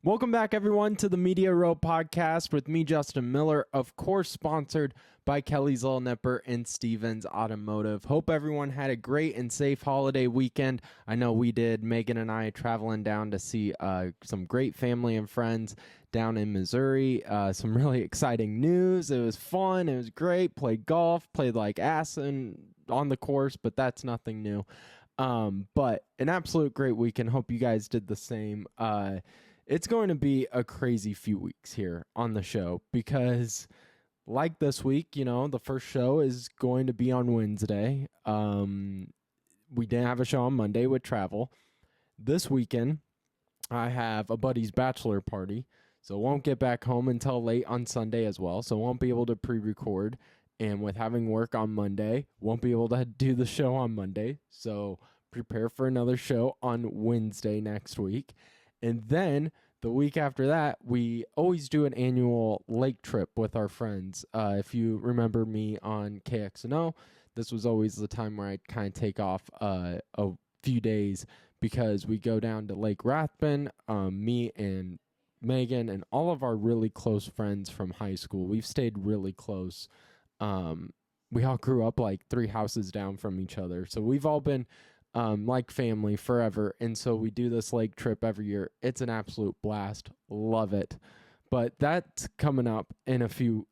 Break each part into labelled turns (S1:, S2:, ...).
S1: Welcome back, everyone, to the Media Row podcast with me, Justin Miller, of course, sponsored by Kelly's Little Nipper and Stevens Automotive. Hope everyone had a great and safe holiday weekend. I know we did. Megan and I traveling down to see some great family and friends down in Missouri. Some really exciting news. It was fun. It was great. Played golf. Played like ass on the course, but that's nothing new. But an absolute great weekend. Hope you guys did the same. It's going to be a crazy few weeks here on the show because like this week, the first show is going to be on Wednesday. We didn't have a show on Monday with travel. This weekend, I have a buddy's bachelor party, so won't get back home until late on Sunday as well, so won't be able to pre-record. And with having work on Monday, won't be able to do the show on Monday, so prepare for another show on Wednesday next week. And then the week after that, we always do an annual lake trip with our friends. If you remember me on KXNO, this was always the time where I'd kind of take off a few days because we go down to Lake Rathbun, me and Megan and all of our really close friends from high school. We've stayed really close. We all grew up like 3 houses down from each other. So we've all been like family forever. And so we do this lake trip every year. It's an absolute blast. Love it. But that's coming up in a few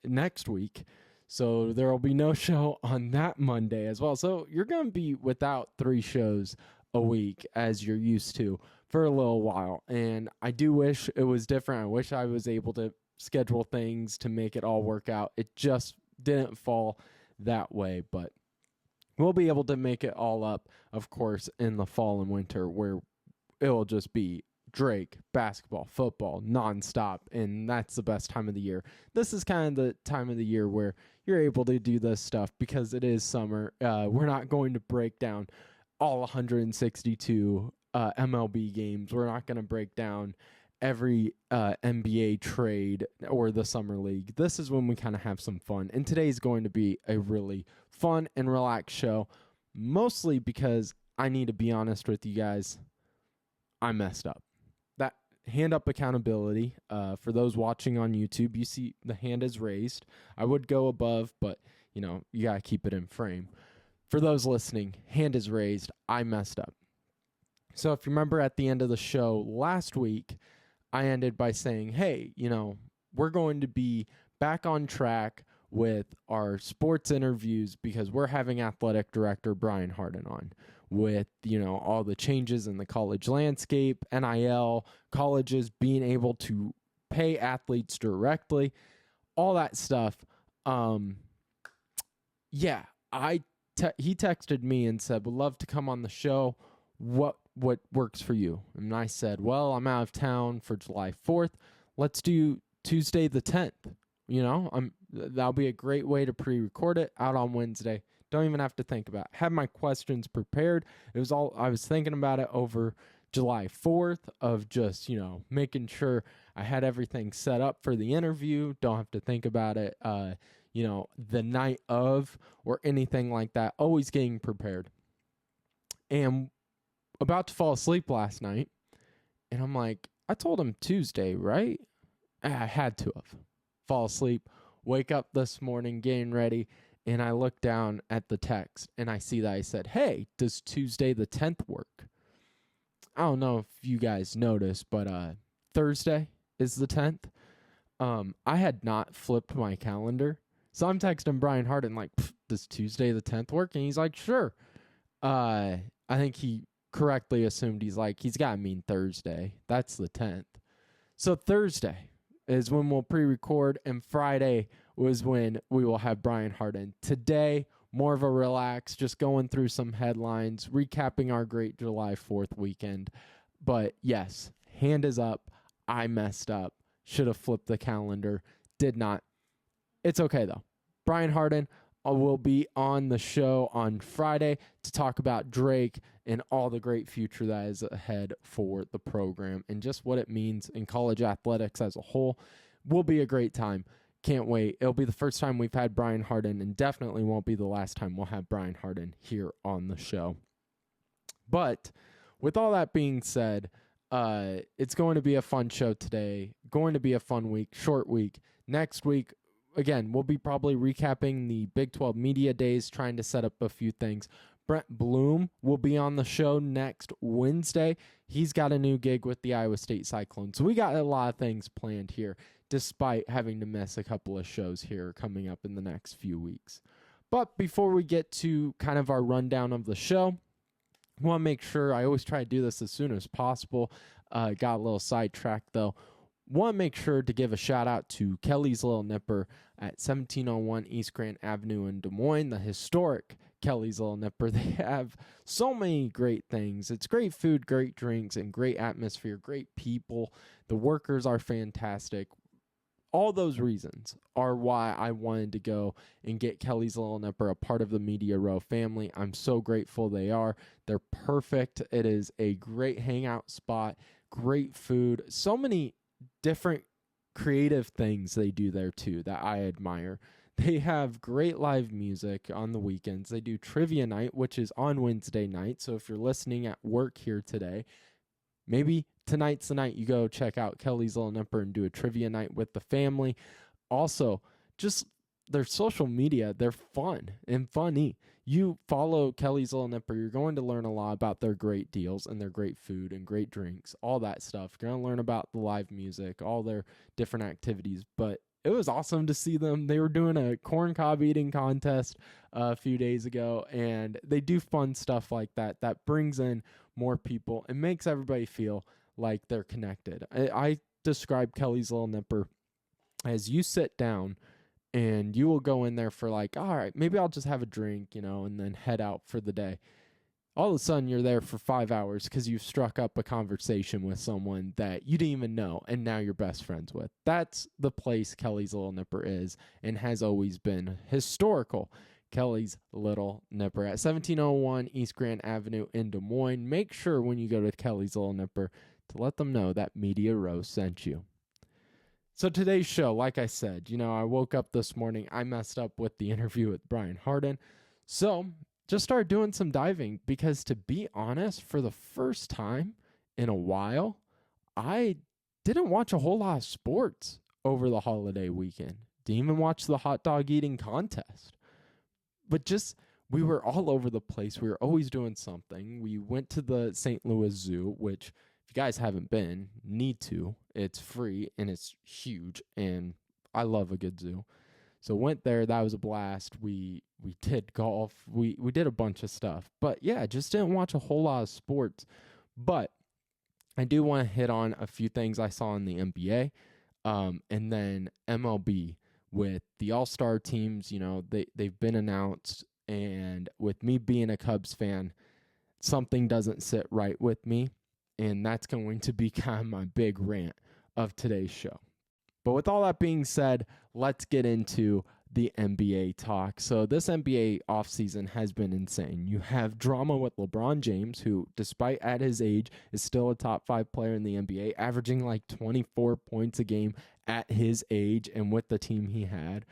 S1: next week. So there will be no show on that Monday as well. So you're going to be without 3 shows a week as you're used to for a little while. And I do wish it was different. I wish I was able to schedule things to make it all work out. It just didn't fall that way, but we'll be able to make it all up, of course, in the fall and winter where it'll just be Drake, basketball, football, nonstop, and that's the best time of the year. This is kind of the time of the year where you're able to do this stuff because it is summer. We're not going to break down all 162 MLB games. We're not going to break down every NBA trade or the summer league. This is when we kind of have some fun. And today's going to be a really fun and relaxed show, mostly because I need to be honest with you guys. I messed up. That hand up accountability, for those watching on YouTube, you see the hand is raised. I would go above, but you got to keep it in frame. For those listening, hand is raised. I messed up. So if you remember at the end of the show last week, I ended by saying, hey, we're going to be back on track with our sports interviews because we're having athletic director Brian Harden on with, all the changes in the college landscape, NIL, colleges being able to pay athletes directly, all that stuff. He texted me and said, would love to come on the show. What works for you? And I said, well, I'm out of town for July 4th. Let's do Tuesday the 10th. That'll be a great way to pre-record it out on Wednesday. Don't even have to think about it. Have my questions prepared. I was thinking about it over July 4th of just, making sure I had everything set up for the interview. Don't have to think about it, the night of or anything like that. Always getting prepared. And about to fall asleep last night, and I'm like, I told him Tuesday, right? I had to have. Fall asleep, wake up this morning, getting ready, and I look down at the text, and I see that I said, hey, does Tuesday the 10th work? I don't know if you guys noticed, but Thursday is the 10th. I had not flipped my calendar, so I'm texting Brian Harden like, does Tuesday the 10th work? And he's like, sure. I think he correctly assumed he's got to mean Thursday. That's the 10th. So Thursday is when we'll pre-record, and Friday was when we will have Brian Harden. Today, more of a relax, just going through some headlines, recapping our great July 4th weekend. But yes, hand is up. I messed up. Should have flipped the calendar. Did not. It's okay though. Brian Harden will be on the show on Friday to talk about Drake and all the great future that is ahead for the program and just what it means in college athletics as a whole. Will be a great time. Can't wait. It'll be the first time we've had Brian Harden, and definitely won't be the last time we'll have Brian Harden here on the show. But with all that being said, It's going to be a fun show today. Going to be a fun week, short week. Next week, again, we'll be probably recapping the Big 12 Media Days, trying to set up a few things. Brent Bloom will be on the show next Wednesday. He's got a new gig with the Iowa State Cyclones. So we got a lot of things planned here, despite having to miss a couple of shows here coming up in the next few weeks. But before we get to kind of our rundown of the show, I want to make sure, I always try to do this as soon as possible. Got a little sidetracked though. Want to make sure to give a shout out to Kelly's Little Nipper at 1701 East Grant Avenue in Des Moines, the historic Kelly's Little Nipper. They have so many great things. It's great food, great drinks, and great atmosphere, great people. The workers are fantastic. All those reasons are why I wanted to go and get Kelly's Little Nipper a part of the Media Row family. I'm so grateful they are. They're perfect. It is a great hangout spot, great food, so many different creative things they do there too that I admire. They have great live music on the weekends. They do trivia night, which is on Wednesday night. So if you're listening at work here today, maybe tonight's the night you go check out Kelly's Little Nipper and do a trivia night with the family. Also, just their social media, they're fun and funny. You follow Kelly's Little Nipper, you're going to learn a lot about their great deals and their great food and great drinks, all that stuff. You're going to learn about the live music, all their different activities. But it was awesome to see them. They were doing a corn cob eating contest a few days ago, and they do fun stuff like that that brings in more people and makes everybody feel like they're connected. I describe Kelly's Little Nipper as you sit down and you will go in there for like, all right, maybe I'll just have a drink, and then head out for the day. All of a sudden, you're there for 5 hours because you've struck up a conversation with someone that you didn't even know, and now you're best friends with. That's the place Kelly's Little Nipper is and has always been. Historical Kelly's Little Nipper at 1701 East Grant Avenue in Des Moines. Make sure when you go to Kelly's Little Nipper to let them know that Media Row sent you. So today's show, like I said, I woke up this morning, I messed up with the interview with Brian Harden. So just started doing some diving because, to be honest, for the first time in a while, I didn't watch a whole lot of sports over the holiday weekend. Didn't even watch the hot dog eating contest. But we were all over the place. We were always doing something. We went to the St. Louis Zoo, which, if you guys haven't been, need to. It's free and it's huge, and I love a good zoo. So went there. That was a blast. We did golf. We did a bunch of stuff. But yeah, just didn't watch a whole lot of sports. But I do want to hit on a few things I saw in the NBA, and then MLB with the All-Star teams. They've been announced, and with me being a Cubs fan, something doesn't sit right with me, and that's going to be kind of my big rant of today's show. But with all that being said, let's get into the NBA talk. So this NBA offseason has been insane. You have drama with LeBron James, who, despite at his age, is still a top 5 player in the NBA, averaging like 24 points a game at his age and with the team he had.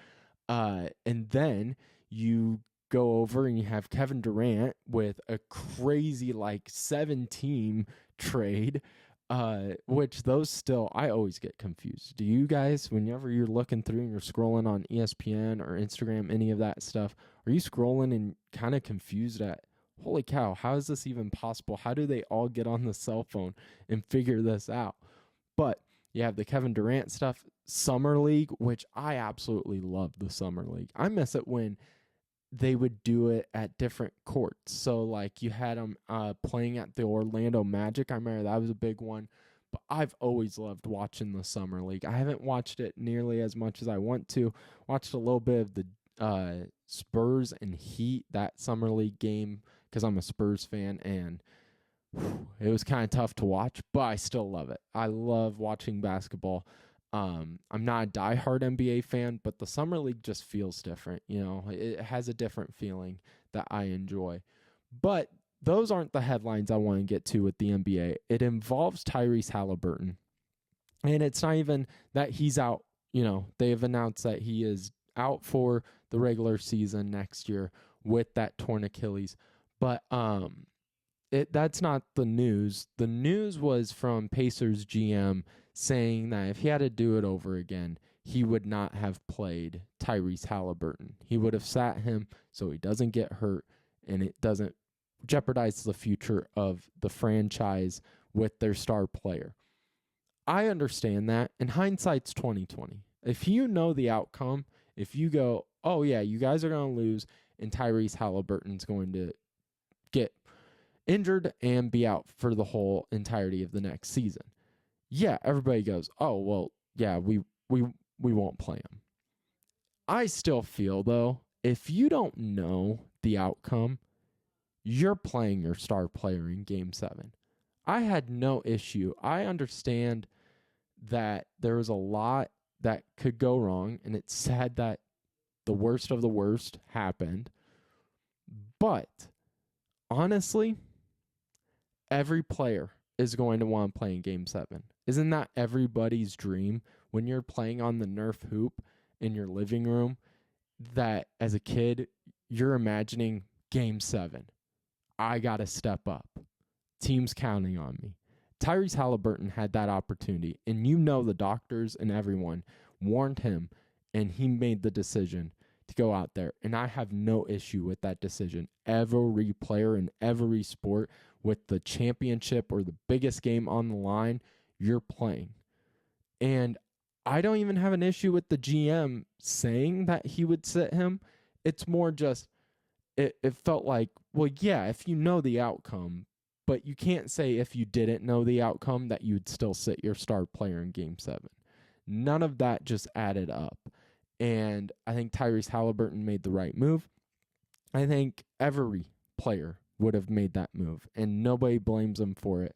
S1: And then you go over and you have Kevin Durant with a crazy like 7-team trade, which those still, I always get confused. Do you guys, whenever you're looking through and you're scrolling on ESPN or Instagram, any of that stuff, are you scrolling and kind of confused at, holy cow, how is this even possible? How do they all get on the cell phone and figure this out? But you have the Kevin Durant stuff, Summer League, which I absolutely love the Summer League. I miss it when they would do it at different courts. So like you had them playing at the Orlando Magic. I remember that was a big one. But I've always loved watching the Summer League. I haven't watched it nearly as much as I want to. Watched a little bit of the Spurs and Heat, that Summer League game, because I'm a Spurs fan, and it was kind of tough to watch, but I still love it. I love watching basketball. I'm not a diehard NBA fan, but the Summer League just feels different. It has a different feeling that I enjoy. But those aren't the headlines I want to get to with the NBA. It involves Tyrese Halliburton. And it's not even that he's out. They have announced that he is out for the regular season next year with that torn Achilles. But that's not the news. The news was from Pacers GM saying that if he had to do it over again, he would not have played Tyrese Halliburton. He would have sat him so he doesn't get hurt and it doesn't jeopardize the future of the franchise with their star player. I understand that. In hindsight's 2020. If you know the outcome, if you go, oh yeah, you guys are going to lose and Tyrese Halliburton's going to get injured and be out for the whole entirety of the next season. Yeah, everybody goes, oh, well, yeah, we won't play him. I still feel, though, if you don't know the outcome, you're playing your star player in Game 7. I had no issue. I understand that there was a lot that could go wrong, and it's sad that the worst of the worst happened. But honestly, every player is going to want to play in Game 7. Isn't that everybody's dream when you're playing on the Nerf hoop in your living room that as a kid, you're imagining Game 7. I got to step up. Team's counting on me. Tyrese Halliburton had that opportunity, and you know the doctors and everyone warned him, and he made the decision to go out there. And I have no issue with that decision. Every player in every sport with the championship or the biggest game on the line, you're playing. And I don't even have an issue with the GM saying that he would sit him. It's more just, it felt like, well, yeah, if you know the outcome, but you can't say if you didn't know the outcome that you'd still sit your star player in Game 7. None of that just added up. And I think Tyrese Halliburton made the right move. I think every player would have made that move, and nobody blames him for it.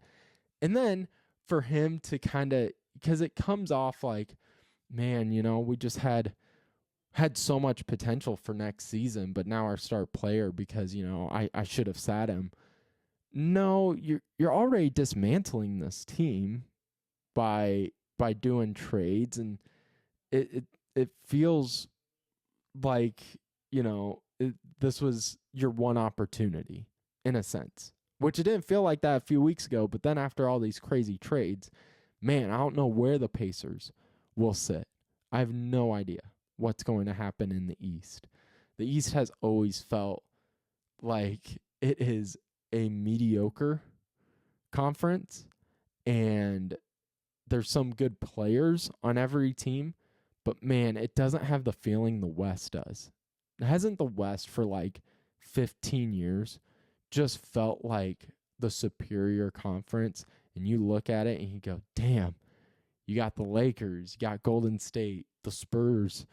S1: And then for him to kind of, because it comes off like, man, you know, we just had so much potential for next season, but now our star player, because, you know, I should have sat him. No, you're already dismantling this team by doing trades, and it feels like, you know, this was your one opportunity in a sense, which it didn't feel like that a few weeks ago. But then after all these crazy trades, man, I don't know where the Pacers will sit. I have no idea what's going to happen in the East. The East has always felt like it is a mediocre conference, and there's some good players on every team, but man, it doesn't have the feeling the West does. Hasn't the West for like 15 years just felt like the superior conference? And you look at it and you go, damn, you got the Lakers, you got Golden State, the Spurs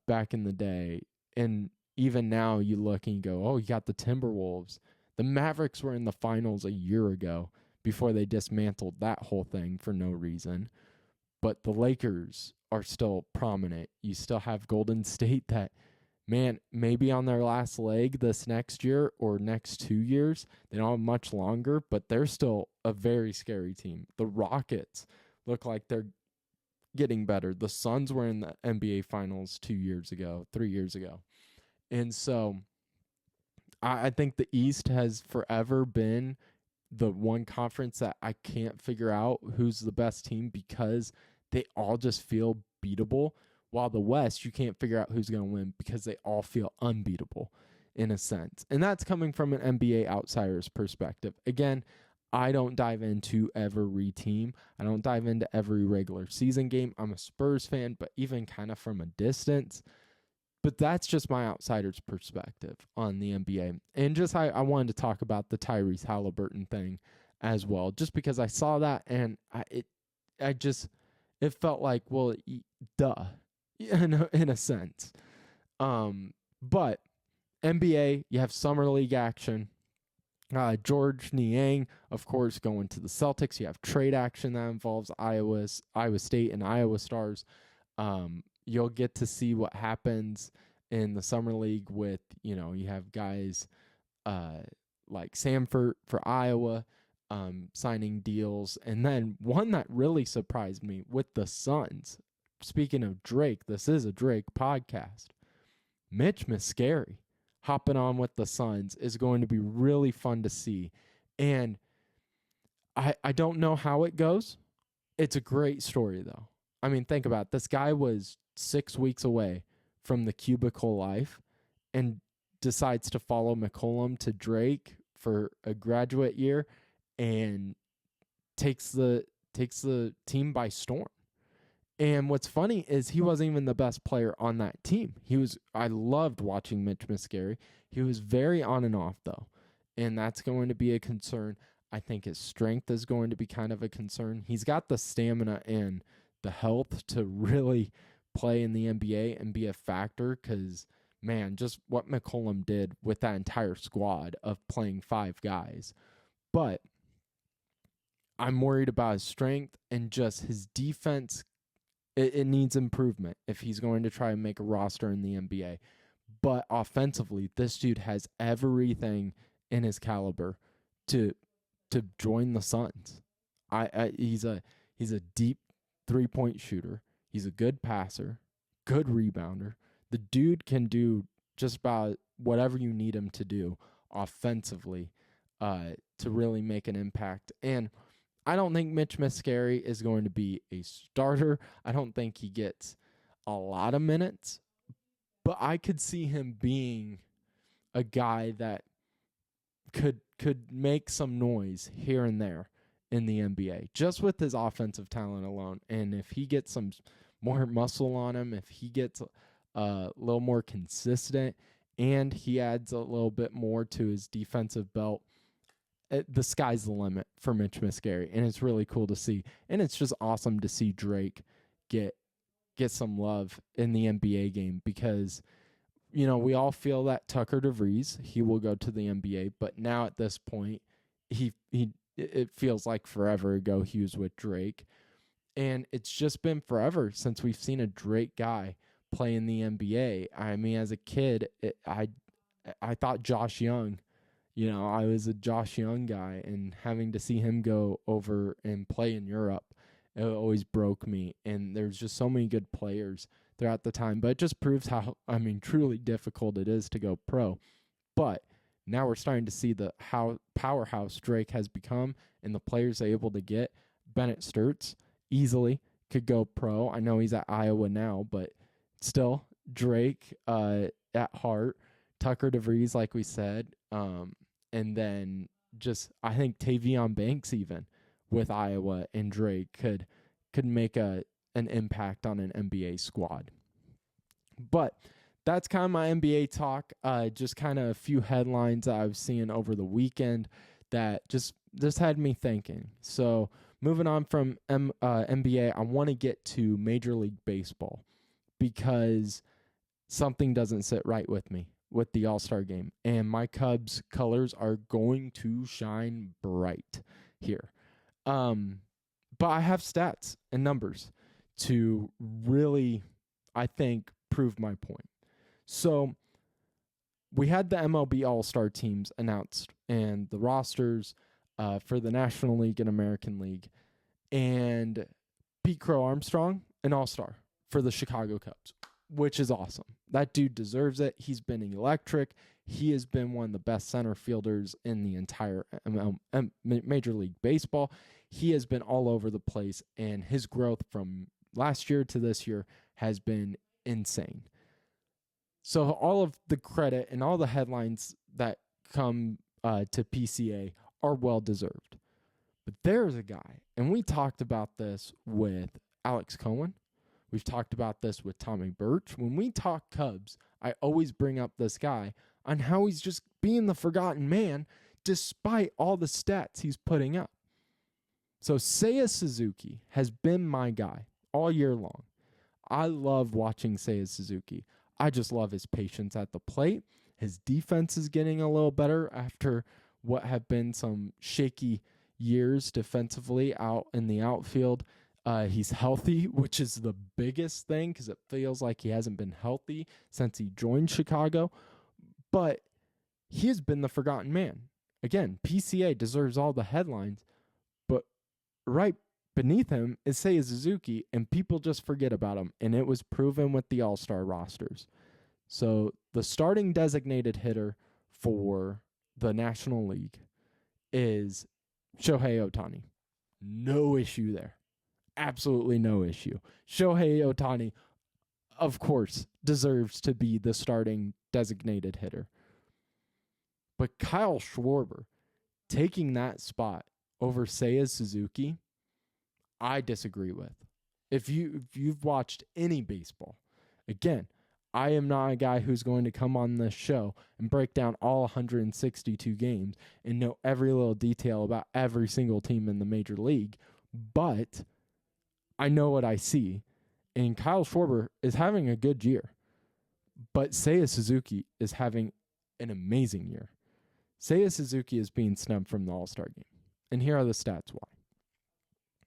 S1: back in the day. And even now you look and you go, oh, you got the Timberwolves. The Mavericks were in the finals a year ago before they dismantled that whole thing for no reason. But the Lakers are still prominent. You still have Golden State that, man, maybe on their last leg this next year or next 2 years. They don't have much longer, but they're still a very scary team. The Rockets look like they're getting better. The Suns were in the NBA Finals 3 years ago. And so I think the East has forever been the one conference that I can't figure out who's the best team because they all just feel beatable. While the West, you can't figure out who's going to win because they all feel unbeatable in a sense. And that's coming from an NBA outsider's perspective. Again, I don't dive into every team. I don't dive into every regular season game. I'm a Spurs fan, but even kind of from a distance. But that's just my outsider's perspective on the NBA. And just I wanted to talk about the Tyrese Halliburton thing as well, just because I saw that and it felt like, well, duh, in a sense. But NBA, you have summer league action. George Niang, of course, going to the Celtics. You have trade action that involves Iowa State and Iowa Stars. You'll get to see what happens in the summer league with, you know, you have guys like Samford for Iowa signing deals. And then one that really surprised me with the Suns. Speaking of Drake, this is a Drake podcast. Mitch Muscari hopping on with the Suns is going to be really fun to see. And I don't know how it goes. It's a great story, though. I mean, think about it. This guy was 6 weeks away from the cubicle life and decides to follow McCollum to Drake for a graduate year and takes the team by storm. And what's funny is he wasn't even the best player on that team. I loved watching Mitch Muscari. He was very on and off, though. And that's going to be a concern. I think his strength is going to be kind of a concern. He's got the stamina and the health to really play in the NBA and be a factor because, man, just what McCollum did with that entire squad of playing 5 guys. But I'm worried about his strength and just his defense. It needs improvement if he's going to try and make a roster in the NBA. But offensively, this dude has everything in his caliber to join the Suns. He's a deep 3-point shooter. He's a good passer, good rebounder. The dude can do just about whatever you need him to do offensively to really make an impact. And I don't think Mitch Muscari is going to be a starter. I don't think he gets a lot of minutes, but I could see him being a guy that could make some noise here and there in the NBA just with his offensive talent alone. And if he gets some more muscle on him, if he gets a little more consistent and he adds a little bit more to his defensive belt, the sky's the limit for Mitch Muscari, and it's really cool to see. And it's just awesome to see Drake get some love in the NBA game because, you know, we all feel that Tucker DeVries, he will go to the NBA, but now at this point, it feels like forever ago he was with Drake. And it's just been forever since we've seen a Drake guy play in the NBA. I mean, as a kid, I thought Josh Young. You know, I was a Josh Young guy, and having to see him go over and play in Europe, it always broke me. And there's just so many good players throughout the time, but it just proves how, truly difficult it is to go pro. But now we're starting to see how powerhouse Drake has become and the players they're able to get. Bennett Sturts easily could go pro. I know he's at Iowa now, but still, Drake at heart. Tucker DeVries, like we said, and then just I think Tavion Banks even with Iowa and Drake could make an impact on an NBA squad. But that's kind of my NBA talk. Just kind of a few headlines that I was seeing over the weekend that just had me thinking. So moving on from NBA, I want to get to Major League Baseball because something doesn't sit right with me with the All-Star game. And my Cubs colors are going to shine bright here. But I have stats and numbers to really, I think, prove my point. So we had the MLB All-Star teams announced and the rosters for the National League and American League. And Pete Crow Armstrong, an All-Star for the Chicago Cubs, which is awesome. That dude deserves it. He's been electric. He has been one of the best center fielders in the entire Major League Baseball. He has been all over the place, and his growth from last year to this year has been insane. So all of the credit and all the headlines that come to PCA are well-deserved. But there's a guy, and we talked about this with Alex Cohen. We've talked about this with Tommy Birch. When we talk Cubs, I always bring up this guy on how he's just being the forgotten man despite all the stats he's putting up. So Seiya Suzuki has been my guy all year long. I love watching Seiya Suzuki. I just love his patience at the plate. His defense is getting a little better after what have been some shaky years defensively out in the outfield. He's healthy, which is the biggest thing because it feels like he hasn't been healthy since he joined Chicago. But he has been the forgotten man. Again, PCA deserves all the headlines, but right beneath him is Seiya Suzuki, and people just forget about him, and it was proven with the All-Star rosters. So the starting designated hitter for the National League is Shohei Ohtani. No issue there. Absolutely no issue. Shohei Ohtani, of course, deserves to be the starting designated hitter. But Kyle Schwarber taking that spot over Seiya Suzuki, I disagree with. If you've watched any baseball, again, I am not a guy who's going to come on this show and break down all 162 games and know every little detail about every single team in the major league, but I know what I see. And Kyle Schwarber is having a good year, but Seiya Suzuki is having an amazing year. Seiya Suzuki is being snubbed from the All-Star game. And here are the stats why.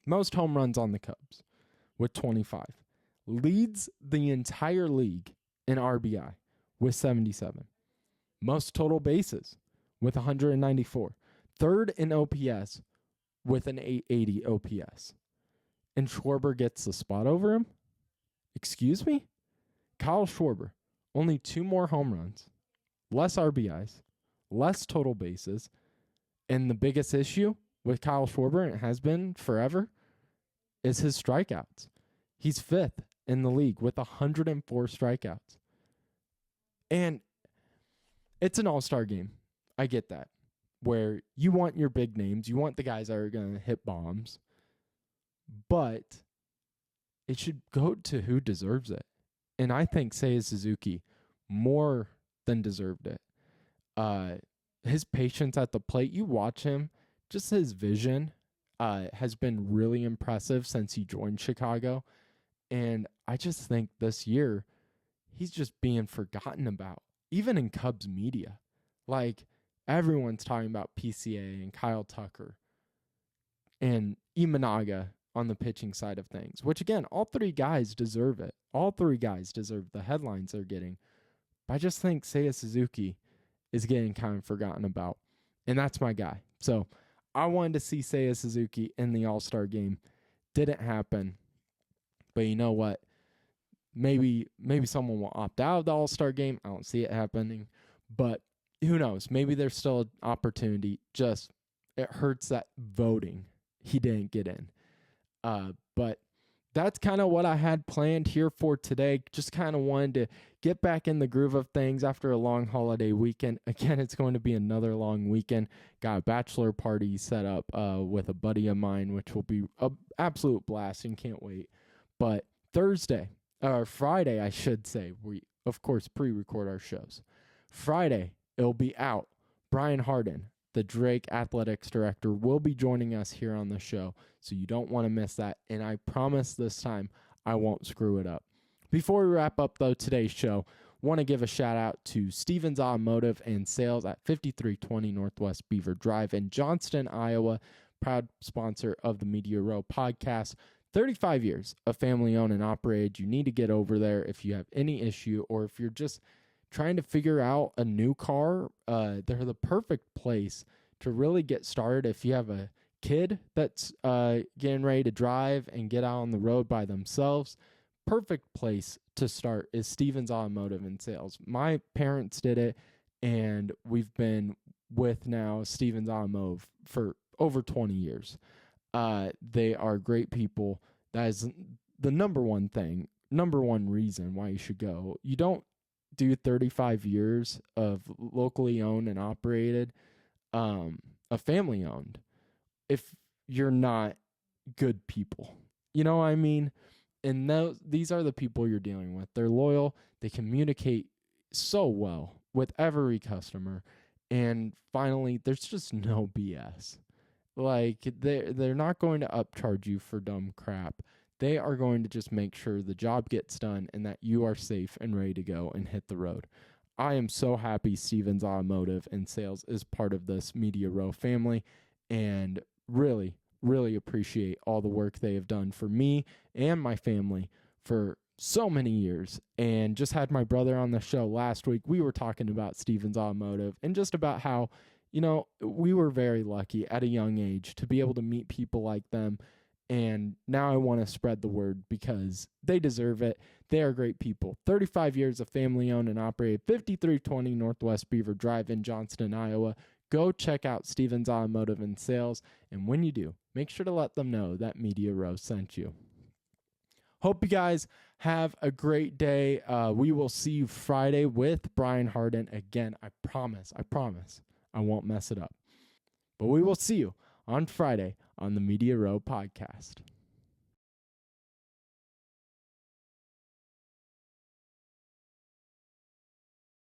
S1: Most home runs on the Cubs with 25. Leads the entire league in RBI with 77. Most total bases with 194. Third in OPS with an 880 OPS. And Schwarber gets the spot over him? Excuse me? Kyle Schwarber, only 2 more home runs, less RBIs, less total bases, and the biggest issue with Kyle Schwarber, and it has been forever, is his strikeouts. He's 5th in the league with 104 strikeouts. And it's an all-star game. I get that. Where you want your big names, you want the guys that are going to hit bombs, but it should go to who deserves it. And I think Seiya Suzuki more than deserved it. His patience at the plate, you watch him, just his vision has been really impressive since he joined Chicago. And I just think this year, he's just being forgotten about, even in Cubs media. Like, everyone's talking about PCA and Kyle Tucker and Imanaga on the pitching side of things, which, again, all 3 guys deserve it. All 3 guys deserve the headlines they're getting. But I just think Seiya Suzuki is getting kind of forgotten about, and that's my guy. So I wanted to see Seiya Suzuki in the All-Star game. Didn't happen. But you know what? Maybe someone will opt out of the All-Star game. I don't see it happening. But who knows? Maybe there's still an opportunity. Just it hurts that voting he didn't get in. But that's kind of what I had planned here for today. Just kind of wanted to get back in the groove of things after a long holiday weekend. Again, it's going to be another long weekend. Got a bachelor party set up with a buddy of mine, which will be an absolute blast and can't wait. But Friday, I should say, we, of course, pre-record our shows. Friday, it'll be out. Brian Harden, the Drake Athletics Director, will be joining us here on the show, so you don't want to miss that. And I promise this time I won't screw it up. Before we wrap up, though, today's show, want to give a shout-out to Stevens Automotive and Sales at 5320 Northwest Beaver Drive in Johnston, Iowa, proud sponsor of the Media Row podcast. 35 years of family-owned and operated. You need to get over there if you have any issue or if you're just trying to figure out a new car. They're the perfect place to really get started if you have a kid that's getting ready to drive and get out on the road by themselves. Perfect place to start is Stevens Automotive and Sales. My parents did it, and we've been with now Stevens Automotive for over 20 years. They are great people. That is the number one reason why you should go. You don't do 35 years of locally owned and operated, a family owned, if you're not good people. You know what I mean? And these are the people you're dealing with. They're loyal. They communicate so well with every customer. And finally, there's just no BS. Like, they're not going to upcharge you for dumb crap. They are going to just make sure the job gets done and that you are safe and ready to go and hit the road. I am so happy Stevens Automotive and Sales is part of this Media Row family, and really, really appreciate all the work they have done for me and my family for so many years. And just had my brother on the show last week. We were talking about Stevens Automotive and just about how, you know, we were very lucky at a young age to be able to meet people like them. And now I want to spread the word because they deserve it. They are great people. 35 years of family owned and operated, 5320 Northwest Beaver Drive in Johnston, Iowa. go check out Stevens Automotive and Sales. And when you do, make sure to let them know that Media Row sent you. Hope you guys have a great day. We will see you Friday with Brian Harden again. I promise. I won't mess it up. But we will see you on Friday on the Media Row podcast.